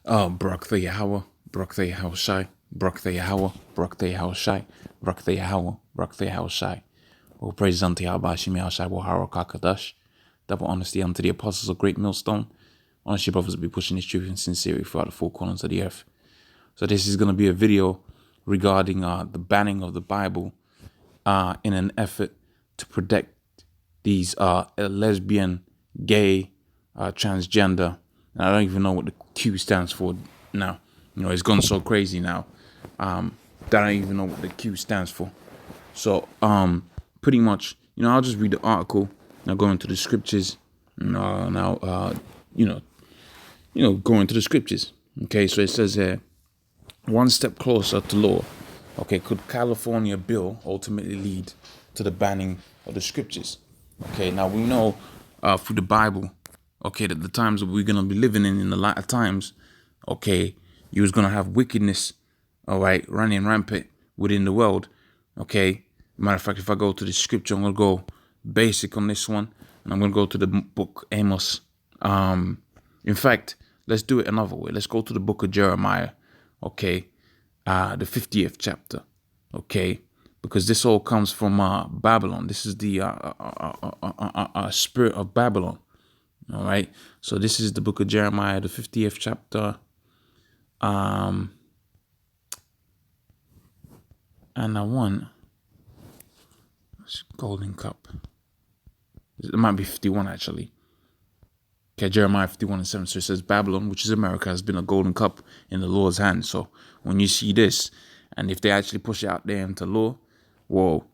Barak the Yahweh, Barak the Yahweh Shai, Barak the Yahweh, Barak the Yahweh Shai, Barak the Yahweh, Barak the Yahweh Shai. All praises unto Yahweh Shimi Al Shai Wahara Kakadash. Double honesty unto the apostles of Great Millstone. Honestly, brothers will be pushing this truth in sincerity throughout the four corners of the earth. So this is going to be a video regarding the banning of the Bible in an effort to protect these lesbian, gay, transgender, and I don't even know what the Q stands for now. You know, it's gone so crazy now that I don't even know what the Q stands for. So pretty much, you know, I'll just read the article. Now go into the scriptures. Go into the scriptures. Okay, so it says here, one step closer to law. Okay, could California bill ultimately lead to the banning of the scriptures? Okay, now we know through the Bible, okay, that the times that we're going to be living in the latter times, okay, you was going to have wickedness, all right, running rampant within the world, okay. Matter of fact, if I go to the scripture, I'm going to go basic on this one, and I'm going to go to the book Amos. In fact, let's do it another way. Let's go to the book of Jeremiah, okay, the 50th chapter, okay, because this all comes from Babylon. This is the spirit of Babylon, all right. So this is the book of Jeremiah, the 50th chapter, and I want golden cup. It might be 51 actually. Okay, Jeremiah 51:7. So it says, Babylon, which is America, has been a golden cup in the Lord's hand. So when you see this, and if they actually push it out there into law, well,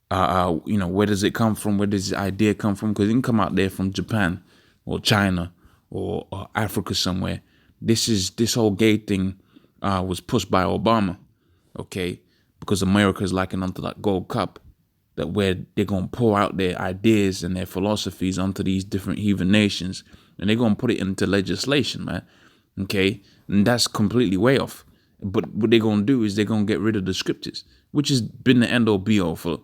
where does it come from? Where does the idea come from? Because it can come out there from Japan or China or Africa somewhere. This whole gay thing was pushed by Obama, okay, because America is likened onto that gold cup, that where they're going to pour out their ideas and their philosophies onto these different heathen nations, and they're going to put it into legislation, man, okay? And that's completely way off. But what they're going to do is they're going to get rid of the scriptures, which has been the end-all be-all for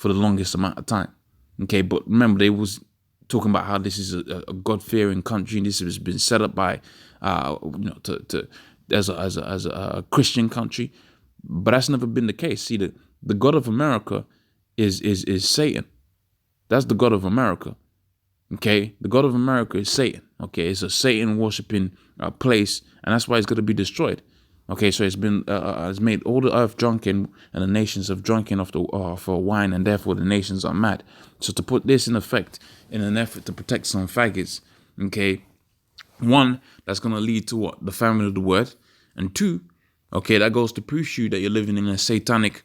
the longest amount of time, okay? But remember, they was talking about how this is a God-fearing country, and this has been set up by, as a Christian country, but that's never been the case. See, the God of America is Satan. That's the God of America. Okay, the God of America is Satan. Okay, it's a Satan worshiping place, and that's why it's going to be destroyed. Okay, so it's made all the earth drunken, and the nations have drunken for wine, and therefore the nations are mad. So to put this in effect in an effort to protect some faggots, okay, one, that's going to lead to what? The famine of the word, and two, okay, that goes to prove you that you're living in a satanic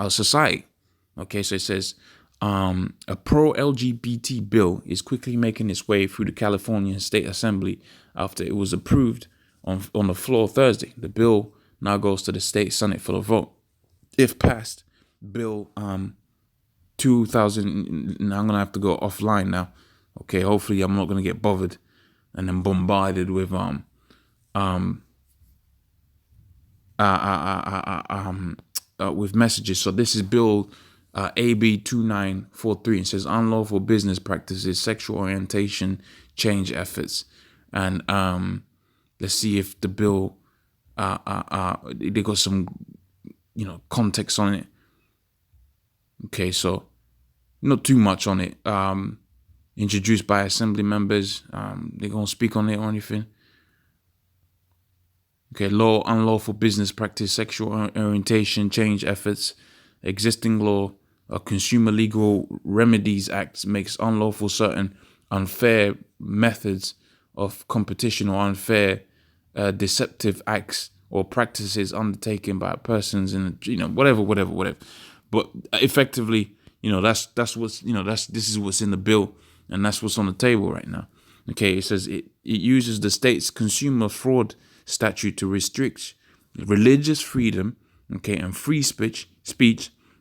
society. Okay, so it says a pro-LGBT bill is quickly making its way through the California State Assembly after it was approved on the floor Thursday. The bill now goes to the state Senate for the vote. If passed, Bill 2000. Now I'm gonna have to go offline now. Okay, hopefully I'm not gonna get bothered and then bombarded with with messages. So this is Bill AB 2943. It says unlawful business practices, sexual orientation change efforts, and let's see if the bill they got some context on it. Okay, so not too much on it. Introduced by assembly members. They're gonna speak on it or anything. Okay, law, unlawful business practice, sexual orientation change efforts. Existing law, Consumer Legal Remedies Act makes unlawful certain unfair methods of competition or unfair deceptive acts or practices undertaken by persons in whatever. But effectively, that's what's this is what's in the bill, and that's what's on the table right now. Okay, it says it uses the state's consumer fraud statute to restrict religious freedom, okay, and free speech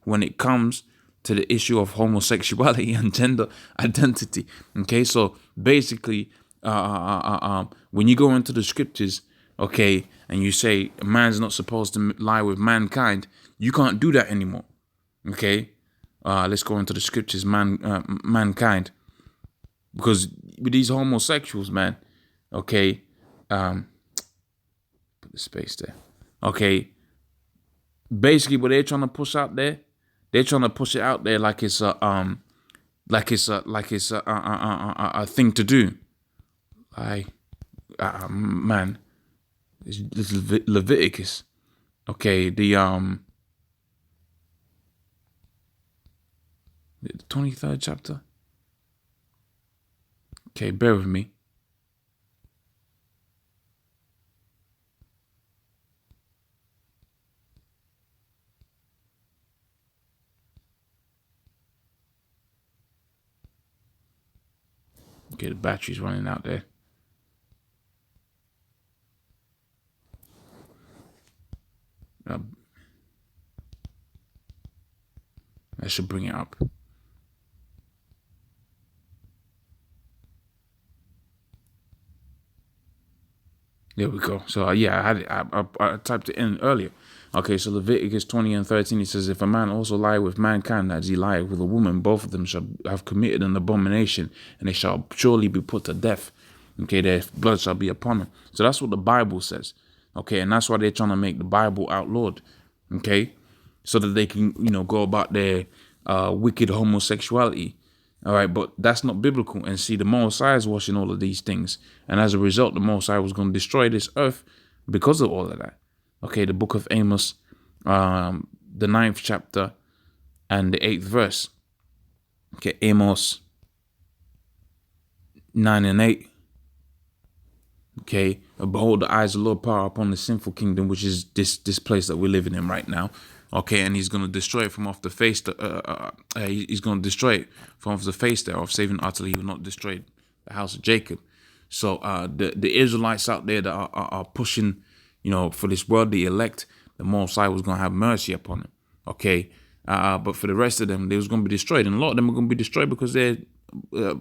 when it comes to the issue of homosexuality and gender identity. Okay, so basically, when you go into the scriptures, okay, and you say a man's not supposed to lie with mankind, you can't do that anymore. Okay, let's go into the scriptures, mankind, because with these homosexuals, man, okay, the space there. Okay. Basically, what they're trying to push out there, they're trying to push it out there like it's a a thing to do. Man, this is Leviticus. Okay, the 23rd chapter. Okay, bear with me. Okay, the battery's running out there. I should bring it up. There we go. So yeah, I had it. I typed it in earlier. Okay, so Leviticus 20 and 13, it says, if a man also lie with mankind as he lieth with a woman, both of them shall have committed an abomination, and they shall surely be put to death. Okay, their blood shall be upon them. So that's what the Bible says. Okay, and that's why they're trying to make the Bible outlawed. Okay, so that they can, go about their wicked homosexuality. All right, but that's not biblical. And see, the Most High is watching all of these things. And as a result, the Most High was going to destroy this earth because of all of that. Okay, the book of Amos, the 9th chapter and the 8th verse. Okay, Amos 9 and 8. Okay, behold, the eyes of the Lord power upon the sinful kingdom, which is this place that we're living in right now. Okay, and he's going to destroy it from off the face. He's going to destroy it from off the face thereof, saving utterly. He will not destroy the house of Jacob. So the Israelites out there that are pushing, for this world, the elect, the Most High was going to have mercy upon them. Okay, but for the rest of them, they was going to be destroyed, and a lot of them are going to be destroyed because they're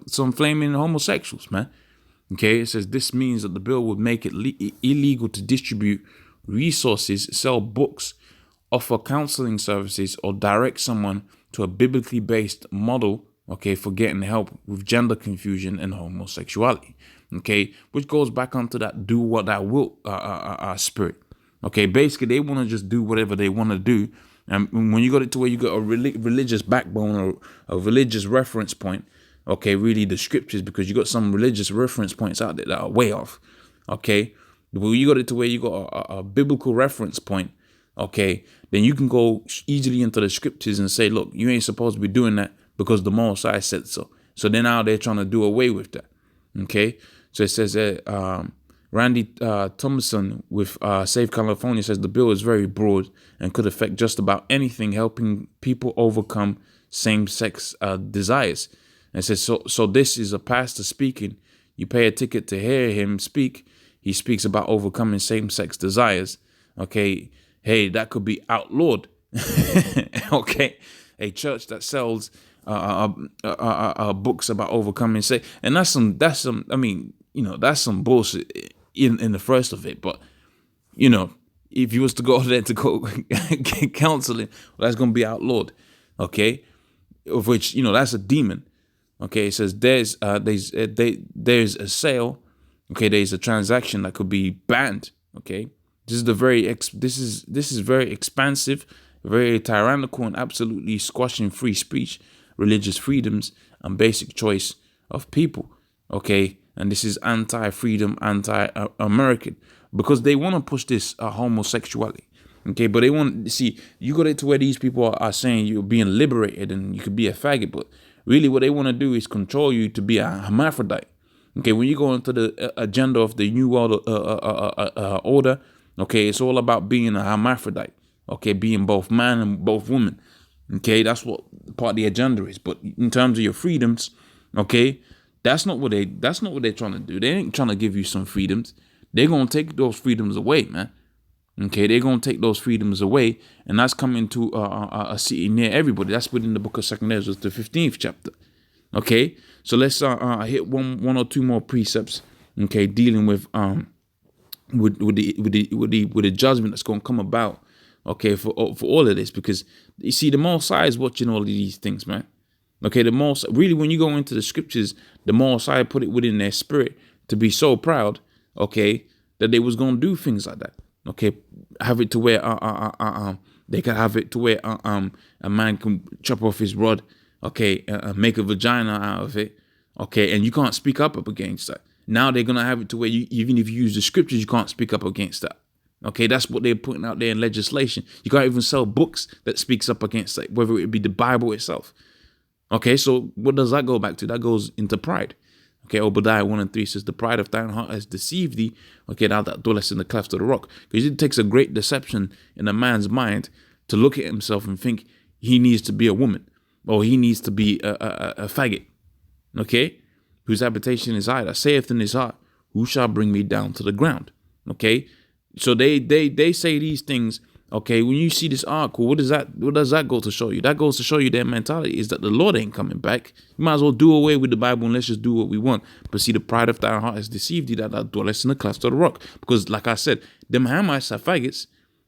some flaming homosexuals, man. Okay, it says this means that the bill would make it illegal to distribute resources, sell books, offer counseling services, or direct someone to a biblically based model, okay, for getting help with gender confusion and homosexuality. Okay, which goes back onto that do what thou wilt spirit. Okay, basically they want to just do whatever they want to do. And when you got it to where you got a religious backbone or a religious reference point, okay, really the scriptures, because you got some religious reference points out there that are way off. Okay, well, you got it to where you got a biblical reference point. Okay, then you can go easily into the scriptures and say, look, you ain't supposed to be doing that because the Most High said so. So then now they're trying to do away with that. Okay, so it says that Randy Thomason with Save California says the bill is very broad and could affect just about anything helping people overcome same-sex desires. And it says, so this is a pastor speaking. You pay a ticket to hear him speak. He speaks about overcoming same-sex desires. Okay, hey, that could be outlawed. Okay, a church that sells books about overcoming sex, and that's some. I mean, that's some bullshit in the first of it. But if you was to go there to go get counseling, well, that's gonna be outlawed. Okay, of which that's a demon. Okay, it says there's a sale. Okay, there's a transaction that could be banned. Okay, this is very expansive, very tyrannical, and absolutely squashing free speech, religious freedoms, and basic choice of people. Okay, and this is anti-freedom, anti-American, because they want to push this homosexuality. Okay, but they want to see, you got it to where these people are saying you're being liberated and you could be a faggot, but really what they want to do is control you to be a hermaphrodite. Okay, when you go into the agenda of the New World Order, okay, it's all about being a hermaphrodite. Okay, being both man and both woman. Okay, that's what part of the agenda is. But in terms of your freedoms, okay, that's not what they're trying to do. They ain't trying to give you some freedoms. They're gonna take those freedoms away, man. Okay, they're gonna take those freedoms away, and that's coming to a city near everybody. That's within the book of 2 Ezra, the 15th chapter. Okay, so let's hit one or two more precepts. Okay, dealing with the judgment that's gonna come about. Okay, for all of this, because you see, the Most High is watching all of these things, man. Okay, the Most really, when you go into the scriptures, the Most High put it within their spirit to be so proud. Okay, that they was gonna do things like that. Okay, have it to where they can have it to where a man can chop off his rod. Okay, make a vagina out of it. Okay, and you can't speak up against that. Now they're gonna have it to where you, even if you use the scriptures, you can't speak up against that. Okay, that's what they're putting out there in legislation. You can't even sell books that speaks up against that, whether it be the Bible itself. Okay, so what does that go back to? That goes into pride. Okay, Obadiah 1:3 says, the pride of thine heart has deceived thee. Okay, thou that dwellest in the cleft of the rock. Because it takes a great deception in a man's mind to look at himself and think he needs to be a woman or he needs to be a faggot. Okay, whose habitation is high, that saith in his heart, who shall bring me down to the ground? Okay, so they say these things. Okay, when you see this article, what does that go to show you? That goes to show you their mentality is that the Lord ain't coming back. You might as well do away with the Bible and let's just do what we want. But see, the pride of thy heart has deceived thee, that thou dwellest in the cleft of the rock. Because like I said, them Hamites are faggots.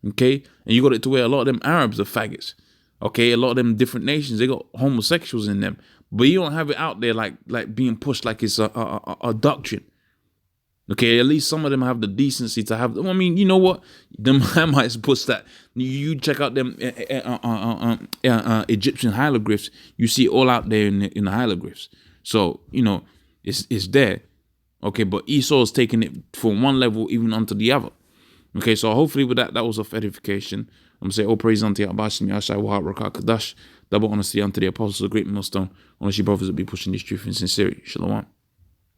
Okay, and you got it to where a lot of them Arabs are faggots. Okay, a lot of them different nations, they got homosexuals in them. But you don't have it out there like being pushed like it's a doctrine. Okay, at least some of them have the decency to have. I mean, you know what? Them Hamites puts that. You check out them Egyptian hieroglyphs. You see all out there in the hieroglyphs. So you know it's there. Okay, but Esau's taking it from one level even onto the other. Okay, so hopefully with that was of edification. I'm gonna say all praise unto Yahweh Yashai Wahab Rakah Kadash. Double honesty unto the apostles of the great millstone. Honestly, brothers will be pushing this truth in sincerity. Shalom.